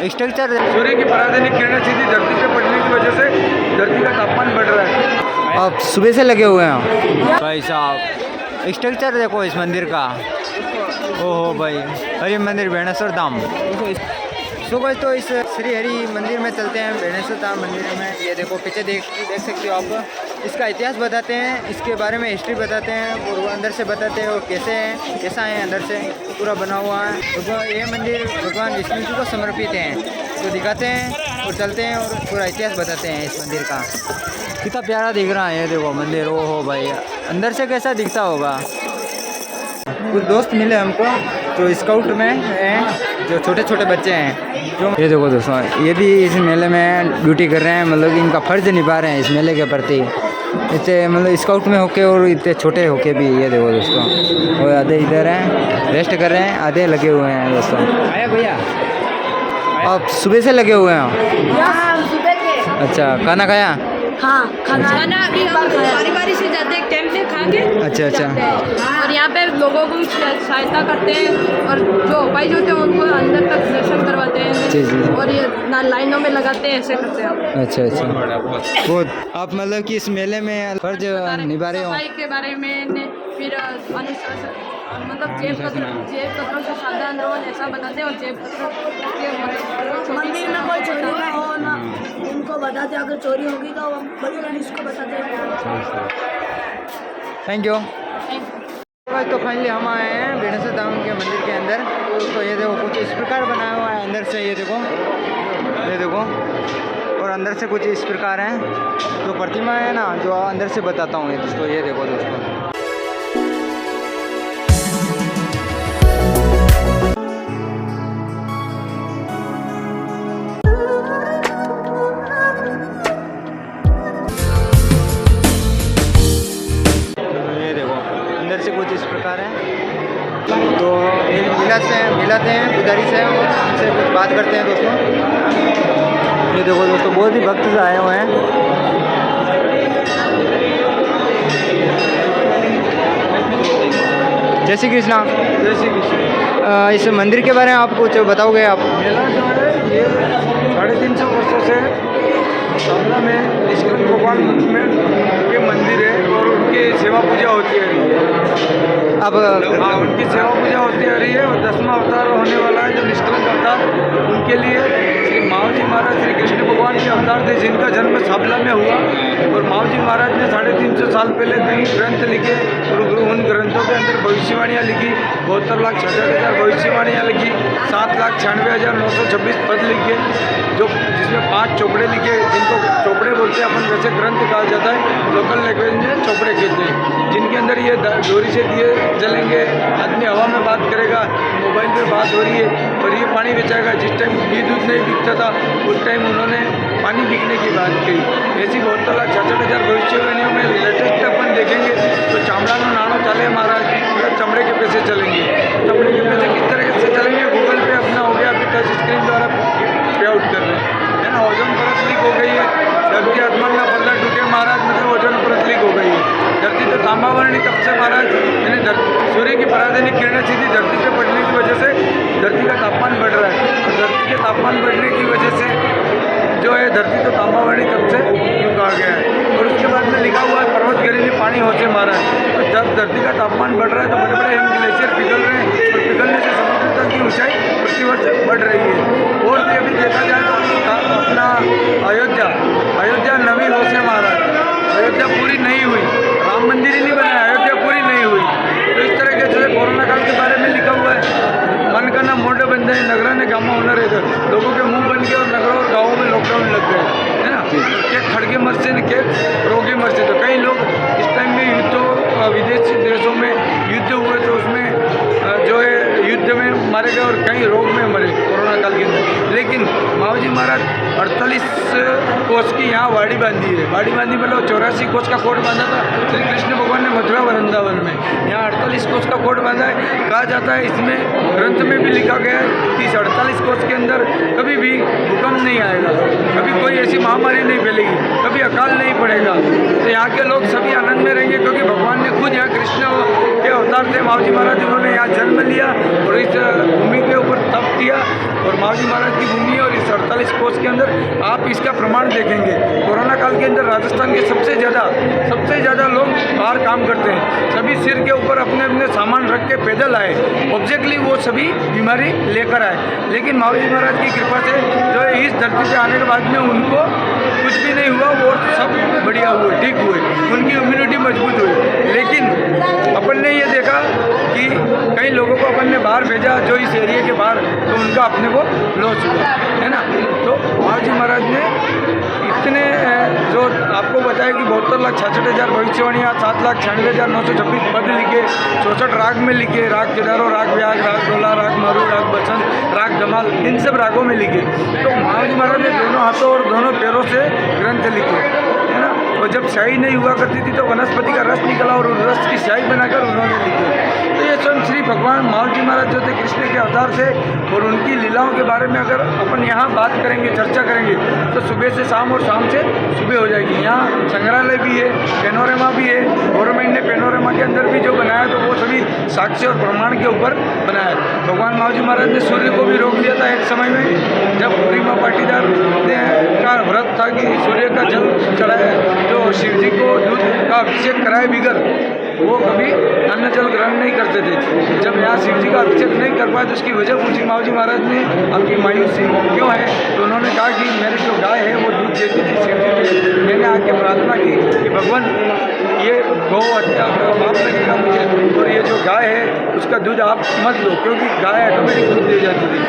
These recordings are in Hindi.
स्ट्रक्चर सूर्य की परादैनिक किरणें सीधी धरती पे पड़ने की वजह से धरती का तापमान बढ़ रहा है। आप सुबह से लगे हुए हैं भाई साहब। स्ट्रक्चर देखो इस मंदिर का। ओहो भाई, हरि मंदिर बेणेश्वर धाम। सुबह तो इस श्री हरि मंदिर में चलते हैं, बेणेश्वर धाम मंदिर में। ये देखो पीछे देख सकते हो आप। इसका इतिहास बताते हैं, इसके बारे में हिस्ट्री बताते हैं और अंदर से बताते हैं वो कैसे है, कैसा है अंदर से पूरा बना हुआ है। तो ये मंदिर भगवान विष्णु जी को समर्पित है, तो दिखाते हैं और चलते हैं और पूरा इतिहास बताते हैं इस मंदिर का। कितना प्यारा दिख रहा है ये देखो मंदिर। ओहो भाई, अंदर से कैसा दिखता होगा। कुछ दोस्त मिले हमको तो स्काउट में हैं, जो छोटे छोटे बच्चे हैं जो ये देखो दोस्तों, ये भी इस मेले में ड्यूटी कर रहे हैं, मतलब इनका फ़र्ज निभा रहे हैं इस मेले के प्रति। इतने मतलब स्काउट में होके और इतने छोटे होके भी ये देखो दोस्तों, वो आधे इधर हैं रेस्ट कर रहे हैं, आधे लगे हुए हैं दोस्तों। आया भैया, आप सुबह से लगे हुए हैं? सुबह के। अच्छा, खाना खाया? हाँ, खाना अभी हम बारी बारी से जाते हैं, कैंप में खा के। अच्छा अच्छा। और यहाँ पे लोगों को सहायता करते हैं और जो उपाय होते हैं उनको अंदर तक दर्शन करवाते हैं। जी जी। और ये ना लाइनों में लगाते हैं, ऐसे करते हैं। अच्छा अच्छा। बहुत आप मतलब कि इस मेले में फर्ज निभा रहे हो? सफाई के बारे में, फिर अनुशासन, मतलब जेब कतरों से सावधान रहो, ऐसा बताते हैं। और जेब कतरों मंदिर में कोई चोरी ना हो ना, उनको बताते हैं। अगर चोरी होगी तो बड़ी पुलिस को बताते हैं। Thank you. तो फाइनली हम आए हैं बेणेश्वर धाम के मंदिर के अंदर। तो ये देखो कुछ इस प्रकार बनाया हुआ है अंदर से, ये देखो और अंदर से कुछ इस प्रकार हैं जो प्रतिमा है ना, जो अंदर से बताता हूँ दोस्तों। ये देखो दोस्तों, अंदर से कुछ इस प्रकार है। तो मिलाते हैं पुजारी से, उनसे कुछ बात करते हैं दोस्तों। ये देखो दोस्तों, बहुत ही भक्त आए हुए हैं। जय श्री कृष्णा। जय श्री कृष्ण। इस मंदिर के बारे में आप कुछ बताओगे? आप मेला जो है ये 350 वर्षों से शामला में निष्कलंक भगवान में के मंदिर है और उनकी सेवा पूजा होती है। अब हाँ, उनकी सेवा पूजा होती आ रही है और 10वां अवतार होने वाला है जो निष्कलंक अवतार। उनके लिए श्री मावजी महाराज श्री कृष्ण भगवान के अवतार थे, जिनका जन्म शामला में हुआ। और मावजी महाराज ने 350 साल पहले कई ग्रंथ लिखे और उन ग्रंथों के अंदर भविष्यवाणियाँ लिखी। 72,66,000 भविष्यवाणियाँ लिखी। 7,96,926 पद लिखे, जो जिसमें 5 चोपड़े लिखे, जिनको चोपड़े बोलते हैं अपन, वैसे ग्रंथ कहा जाता है। लोकल लैंग्वेज में चोपड़े कहते हैं। जिनके अंदर ये डोरी से दिए जलेंगे, आदमी हवा में बात करेगा, मोबाइल पे बात हो रही है और ये पानी बेचाएगा। जिस टाइम घी दूध नहीं बिकता था उस टाइम उन्होंने पानी बिकने की बात कही। ऐसी 72,66,000 भविष्यवाणियों में लेटेस्ट अपन देखेंगे तो चामड़ानो नानो चले महाराज, मतलब चमड़े के पैसे चलेंगे। चमड़े के पैसे किस तरह से चलेंगे? गूगल पे अपना हो गया, अभी टच स्क्रीन द्वारा पे आउट कर रहे हैं ना। ओजोन परत लीक हो गई है, धरती आसमान का पर्दा टूटे महाराज, मतलब ओजोन परत लीक हो गई है। धरती तो तांबावर्णी तब से महाराज, यानी सूर्य की परादैनिक किरणें सीधी धरती पे पड़ने की वजह से धरती का तापमान बढ़ रहा है। और धरती के तापमान बढ़ने की वजह से जो है धरती तो तांबावर्णी तब से यूँ कहा गया है। और उसके बाद में लिखा हुआ है पर्वतगिरी में पानी होते महाराज। तो जब धरती का तापमान बढ़ रहा है तो बड़े बड़े हिम ग्लेशियर पिघल रहे हैं और पिघलने से समुद्र तक की ऊंचाई प्रतिवर्ष बढ़ रही है। और भी अभी देखा जाए तो अपना अयोध्या नवी हो से महाराज, अयोध्या पूरी नहीं हुई, राम मंदिर ही नहीं बना, अयोध्या पूरी नहीं हुई। तो इस तरह के जैसे कोरोना काल के बारे में लिखा हुआ है, मन का ना मोढ़ बन जाए, नगरा ने गाँव होना रहता, लोगों के मुंह बन गए और नगरों और गाँवों में लॉकडाउन लग गए, है ना। के खड़गे मर से के रोगे मर से। तो कई लोग इस टाइम में युद्धों, विदेशी देशों में युद्ध हुए तो उसमें जो है युद्ध में मारे गए और कई रोग में मरे कोरोना काल के अंदर। लेकिन मावजी महाराज 48 कोस की यहाँ वाड़ी बांधी है। वाड़ी बांधी मतलब 84 कोस का कोट बांधा था श्री कृष्ण भगवान ने मथुरा वृंदावन में। यहाँ 48 कोस का कोट बांधा है। कहा जाता है, इसमें ग्रंथ में भी लिखा गया है कि इस 48 कोस के अंदर कभी भी भूकंप नहीं आएगा, कभी कोई ऐसी महामारी नहीं फैलेगी, कभी अकाल नहीं पड़ेगा। तो यहाँ के लोग सभी आनंद में रहेंगे, क्योंकि भगवान ने खुद यहाँ कृष्ण के अवतार थे मावजी महाराज, उन्होंने यहाँ जन्म लिया और इस भूमि के ऊपर तप किया। और मावजी महाराज की भूमि और उसके अंदर आप इसका प्रमाण देखेंगे। कोरोना काल के अंदर राजस्थान के सबसे ज़्यादा लोग बाहर काम करते हैं। सभी सिर के ऊपर अपने अपने सामान रख के पैदल आए, ऑब्जेक्टली वो सभी बीमारी लेकर आए। लेकिन मावजी महाराज की कृपा से जो है इस धरती पे आने के बाद में उनको कुछ भी नहीं हुआ, वो सब बढ़िया हुए, ठीक हुए, उनकी इम्यूनिटी मजबूत हुई। लेकिन अपन ने ये देखा कि कई लोगों को अपन ने बाहर भेजा जो इस एरिया के बाहर, तो उनका अपने को लॉस हुआ, है ना। तो मावजी महाराज ने इतने जो आपको बताया कि 72,66,000 भविष्यवाणियाँ, 7,96,926 पद लिखे, 64 राग में लिखे, राग केदारो, राग व्याग, राग डोला, राग मारू, राग बसंत, राग धमाल, इन सब रागों में लिखे। तो मावजी महाराज ने दोनों हाथों और दोनों पैरों से ग्रंथ लिखे, है ना। और जब स्याही नहीं हुआ करती थी तो वनस्पति का रस निकला और उस रस की स्याही बनाकर उन्होंने लिखे। तो ये स्वयं श्री भगवान मावजी महाराज जो थे कृष्ण के अवतार थे, और उनकी लीलाओं के बारे में अगर अपन यहाँ बात करेंगे, चर्चा करेंगे, तो सुबह से शाम और शाम से सुबह हो जाएगी। यहाँ संग्रहालय भी है, पेनोरमा भी है। गवर्नमेंट ने पेनोरमा के अंदर भी जो बनाया तो वो सभी साक्ष्य और प्रमाण के ऊपर बनाया। भगवान मावजी महाराज ने सूर्य को भी रोक लिया था एक समय में, जब पूर्णिमा पाटीदार का व्रत था कि सूर्य का जल चढ़ाए, जो शिव जी को दूध का अभिषेक कराए बिगर, वो कभी अन्न जल ग्रहण नहीं करते थे। जब यहाँ शिव जी का अभिषेक नहीं कर पाए तो उसकी वजह पूछी मावजी महाराज ने, आपकी मायूसी क्यों है? तो उन्होंने कहा कि मेरी जो गाय है वो दूध देती थी शिव जी को। मैंने आके प्रार्थना की कि भगवान ये गौ हत्या पाप लगेगा मुझे, और ये जो गाय है उसका दूध आप मत लो, क्योंकि गाय ऑटोमेटिक दूध दे जाती थी।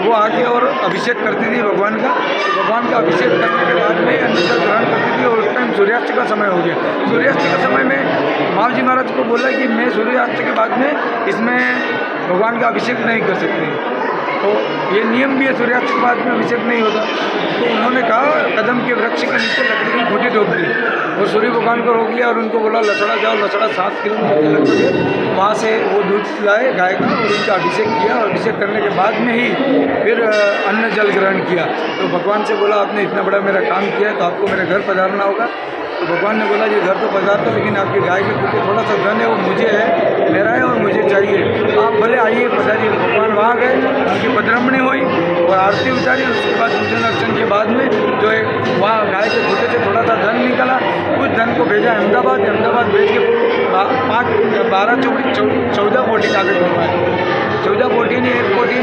वो आके और अभिषेक करती थी भगवान का। तो भगवान का अभिषेक करने के बाद में अन्न जल ग्रहण करती थी, और उस टाइम सूर्यास्त का समय हो गया। सूर्यास्त के समय में मावजी महाराज को बोला कि मैं सूर्यास्त के बाद में इसमें भगवान का अभिषेक नहीं कर सकती, तो ये नियम भी है, सूर्यास्त के बाद में अभिषेक नहीं होता। तो उन्होंने कहा कदम के वृक्ष के नीचे लकड़ी की खूंटी ठोक दी और सूर्य भगवान को रोक लिया और उनको बोला लसड़ा जाओ। लसड़ा 7 किलोमीटर लगभग वहाँ से वो दूध लाए गाय का और उनका अभिषेक किया, और अभिषेक करने के बाद में ही फिर अन्न जल ग्रहण किया। तो भगवान से बोला आपने इतना बड़ा मेरा काम किया तो आपको मेरे घर पधारना होगा। तो भगवान ने बोला ये घर तो पधारता, लेकिन आपकी गाय के पीछे थोड़ा सा धन है वो मुझे है, मेरा है और मुझे चाहिए, आप भले आइए पधारिए। भगवान वहाँ गए, उनकी पधरमणी हुई और आरती उतारी। उसके बाद पूजन अर्चन के बाद में जो है वहाँ गाय के खूटे से थोड़ा सा धन निकला। उस धन को भेजा अहमदाबाद भेज के 12 चौकी 14 पोटी कागज बनवाए। 14 पोटी नहीं,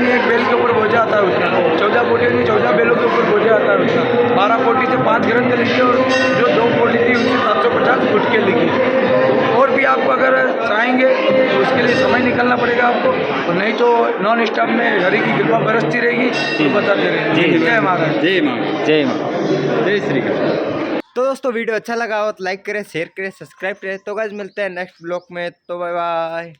एक बेल के ऊपर बोझा आता है उसका। 14 पोटी नहीं, 14 बेलों के ऊपर बोझा आता है उसका। 12 पोटी से 5 ग्रंथ लिखे, और जो 2 पोटी थी उनसे 750 गुटके लिखी। तो और भी आपको अगर चाहेंगे तो उसके लिए समय निकलना पड़ेगा आपको, और नहीं तो नॉन स्टॉप में हरि की कृपा बरसती रहेगी तो बताते रहेंगे। जय महाराज, जय माँ, जय माँ, जय श्री कृष्ण। तो दोस्तों वीडियो अच्छा लगा हो तो लाइक करें, शेयर करें, सब्सक्राइब करें। तो गाइस मिलते हैं नेक्स्ट ब्लॉग में, तो बाय बाय।